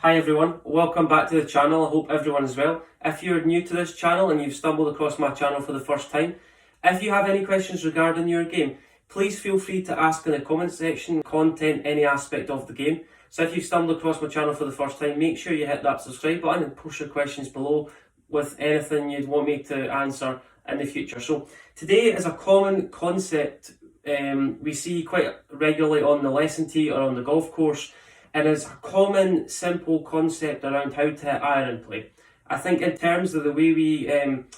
Hi everyone, welcome back to the channel. I hope everyone is well. If you're new to this channel and you've stumbled across my channel for the first time, if you have any questions regarding your game, please feel free to ask in the comment section, content, any aspect of the game. So if you've stumbled across my channel for the first time, make sure you hit that subscribe button and post your questions below with anything you'd want me to answer in the future. So today is a common concept we see quite regularly on the lesson tee or on the golf course. And it's a common, simple concept around how to hit iron play. I think in terms of the way we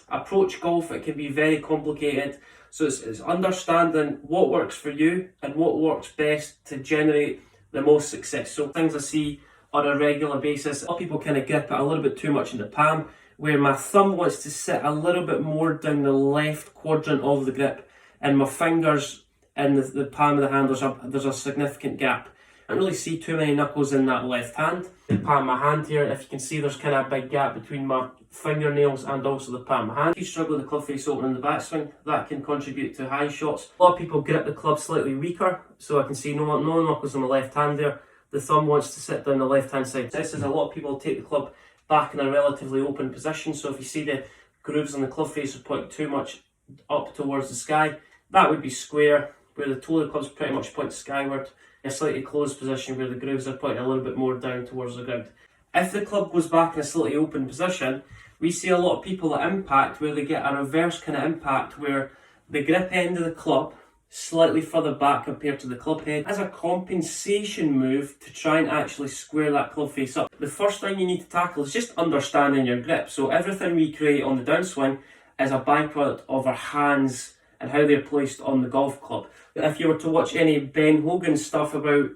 approach golf, it can be very complicated. So it's understanding what works for you and what works best to generate the most success. So things I see on a regular basis, a lot of people kind of grip it a little bit too much in the palm, where my thumb wants to sit a little bit more down the left quadrant of the grip, and my fingers in the palm of the hand, there's a significant gap. I don't really see too many knuckles in that left hand. The palm of my hand here, if you can see, there's kind of a big gap between my fingernails and also the palm of my hand. If you struggle with the club face open in the backswing, that can contribute to high shots. A lot of people grip the club slightly weaker, so I can see no knuckles on the left hand there. The thumb wants to sit down the left hand side. This is a lot of people take the club back in a relatively open position, so if you see the grooves on the club face are pointing too much up towards the sky, that would be square, where the toe of the club's pretty much points skyward. A slightly closed position where the grooves are pointing a little bit more down towards the ground. If the club goes back in a slightly open position, we see a lot of people at impact where they get a reverse kind of impact where the grip end of the club slightly further back compared to the club head as a compensation move to try and actually square that club face up. The first thing you need to tackle is just understanding your grip. So everything we create on the downswing is a byproduct of our hands and how they're placed on the golf club. If you were to watch any Ben Hogan stuff about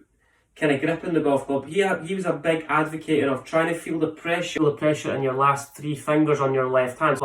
kind of gripping the golf club, he was a big advocate of trying to feel the pressure in your last three fingers on your left hand.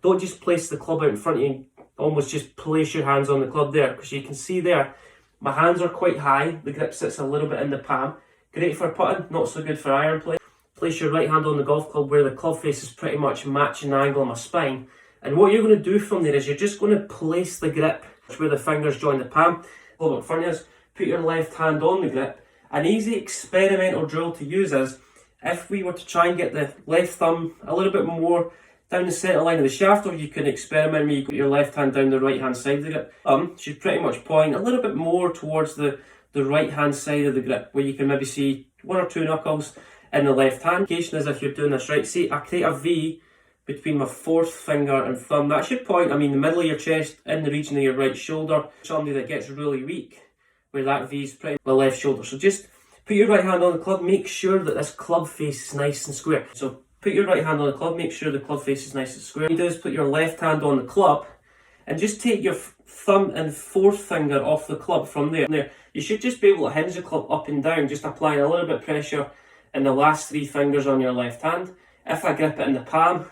Don't just place the club out in front of you, almost just place your hands on the club there, because you can see there, my hands are quite high, the grip sits a little bit in the palm. Great for putting, not so good for iron play. Place your right hand on the golf club where the club face is pretty much matching the angle of my spine. And what you're going to do from there is you're just going to place the grip where the fingers join the palm. Hold up in front of us, put your left hand on the grip. An easy experimental drill to use is, if we were to try and get the left thumb a little bit more down the centre line of the shaft, or you can experiment where you put your left hand down the right hand side of the grip. Should pretty much point a little bit more towards the right hand side of the grip, where you can maybe see one or two knuckles in the left hand. Indication is if you're doing this right, see I create a V between my fourth finger and thumb. That should point, the middle of your chest, in the region of your right shoulder. Somebody that gets really weak, where that V is pretty the left shoulder. So just put your right hand on the club, make sure that this club face is nice and square. So put your right hand on the club, make sure the club face is nice and square. What you do is put your left hand on the club and just take your thumb and fourth finger off the club from there. You should just be able to hinge the club up and down, just applying a little bit of pressure in the last three fingers on your left hand. If I grip it in the palm,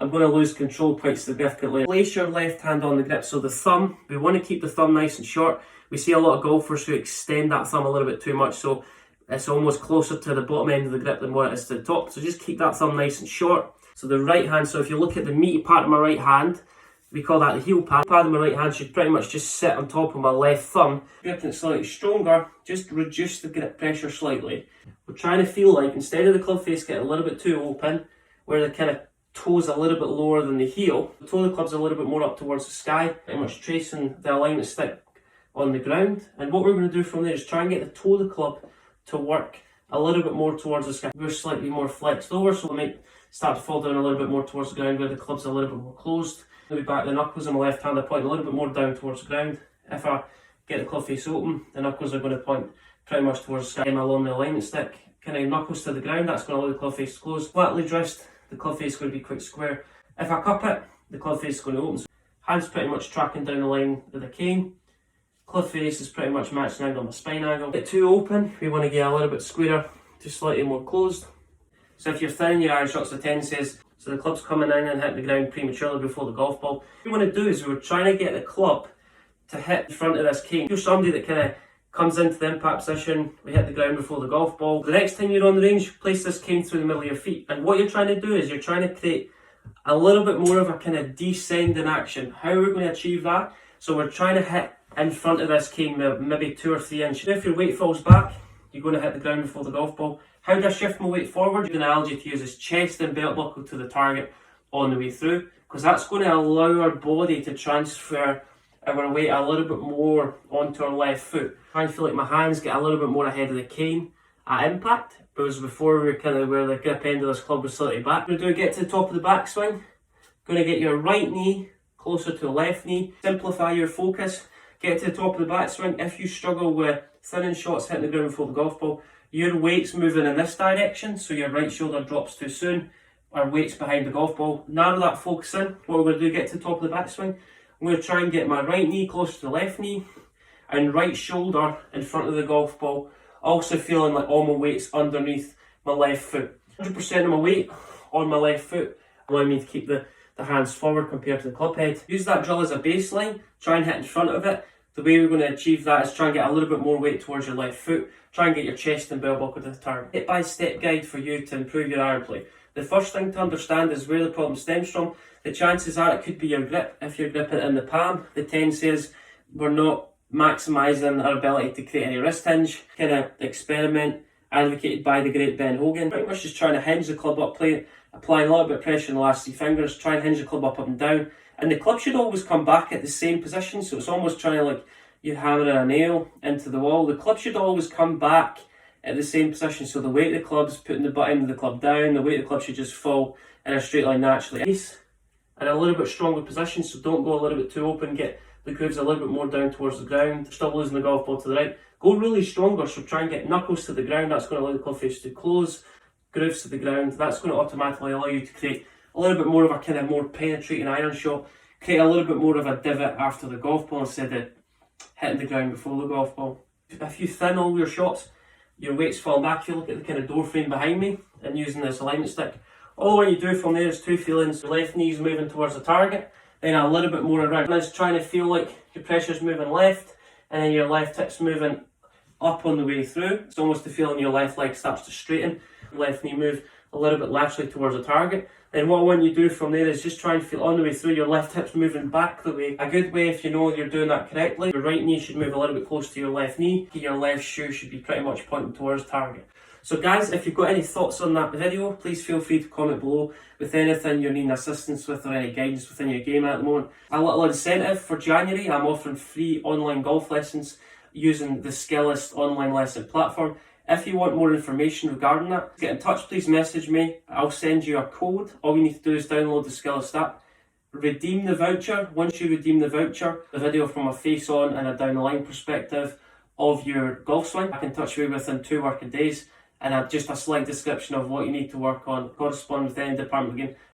I'm going to lose control quite significantly. Place your left hand on the grip. So the thumb, we want to keep the thumb nice and short. We see a lot of golfers who extend that thumb a little bit too much, so it's almost closer to the bottom end of the grip than what it is to the top. So just keep that thumb nice and short. So the right hand, so if you look at the meaty part of my right hand, we call that the heel pad. The pad of my right hand should pretty much just sit on top of my left thumb. Gripping it slightly stronger, just reduce the grip pressure slightly. We're trying to feel like, instead of the club face getting a little bit too open, where the kind of toes a little bit lower than the heel, the toe of the club's a little bit more up towards the sky, pretty much tracing the alignment stick on the ground. And what we're going to do from there is try and get the toe of the club to work a little bit more towards the sky. We're slightly more flexed over, so it might start to fall down a little bit more towards the ground, where the club's a little bit more closed. Maybe back the knuckles on my left hand are pointing a little bit more down towards the ground. If I get the club face open, the knuckles are going to point pretty much towards the sky along the alignment stick. Kind of knuckles to the ground, that's going to allow the club face to close. Flatly wrist, the club face is going to be quite square. If I cup it, the club face is going to open. So hands pretty much tracking down the line of the cane. Club face is pretty much matching angle on my spine angle. Get too open, we want to get a little bit squarer to slightly more closed. So if you're thinning your iron shots, the tendency is, so the club's coming in and hitting the ground prematurely before the golf ball. What we want to do is we're trying to get the club to hit in front of this cane. If you're somebody that kind of comes into the impact position, we hit the ground before the golf ball. The next time you're on the range, place this cane through the middle of your feet. And what you're trying to do is you're trying to create a little bit more of a kind of descending action. How are we going to achieve that? So we're trying to hit in front of this cane maybe 2 or 3 inches. If your weight falls back, you're going to hit the ground before the golf ball. How do I shift my weight forward? The analogy to use is chest and belt buckle to the target on the way through, because that's going to allow our body to transfer our weight a little bit more onto our left foot. I feel like my hands get a little bit more ahead of the cane at impact, because before we were kind of where the grip end of this club was slightly back. We're going to get to the top of the backswing. Going to get your right knee closer to the left knee. Simplify your focus. Get to the top of the backswing. If you struggle with thinning shots hitting the ground before the golf ball, your weight's moving in this direction, so your right shoulder drops too soon. Our weight's behind the golf ball. Narrow that focus in. What we're going to do, get to the top of the backswing. I'm going to try and get my right knee closer to the left knee and right shoulder in front of the golf ball. Also feeling like all my weight's underneath my left foot. 100% of my weight on my left foot, allowing me to keep the hands forward compared to the club head. Use that drill as a baseline, try and hit in front of it. The way we're going to achieve that is try and get a little bit more weight towards your left foot. Try and get your chest and belt buckle to the target. Step-by-step guide for you to improve your iron play. The first thing to understand is where the problem stems from. The chances are it could be your grip. If you're gripping it in the palm, the tendency is we're not maximising our ability to create any wrist hinge. Kind of experiment advocated by the great Ben Hogan. Pretty much just trying to hinge the club up, applying a little bit of pressure in the last 3 fingers, try and hinge the club up and down. And the club should always come back at the same position, so it's almost trying to like you're hammering a nail into the wall. The club should always come back at the same position, so the weight of the club's putting the butt end of the club down, the weight of the club should just fall in a straight line naturally. And a little bit stronger position, so don't go a little bit too open, get the grooves a little bit more down towards the ground. Still losing the golf ball to the right. Go really stronger, so try and get knuckles to the ground. That's going to allow the club face to close, grooves to the ground. That's going to automatically allow you to create a little bit more of a kind of more penetrating iron shot, create a little bit more of a divot after the golf ball instead of hitting the ground before the golf ball. If you thin all your shots, your weight's falling back. If you look at the kind of door frame behind me and using this alignment stick, all what you do from there is 2 feelings. Your left knee's moving towards the target, then a little bit more around. And it's trying to feel like your pressure's moving left, and then your left hip's moving up on the way through. It's almost the feeling your left leg starts to straighten. Your left knee move a little bit laterally towards the target. Then what I want you to do from there is just try and feel on the way through your left hip's moving back the way. A good way, if you know you're doing that correctly, your right knee should move a little bit close to your left knee. Your left shoe should be pretty much pointing towards target. So guys, if you've got any thoughts on that video, please feel free to comment below with anything you're needing assistance with or any guidance within your game at the moment. A little incentive for January, I'm offering free online golf lessons using the Skillest online lesson platform. If you want more information regarding that, get in touch, please message me. I'll send you a code. All you need to do is download the Skillest app, redeem the voucher. Once you redeem the voucher, the video from a face on and a down the line perspective of your golf swing, I can touch you within 2 working days, and just a slight description of what you need to work on. Correspond with any department again.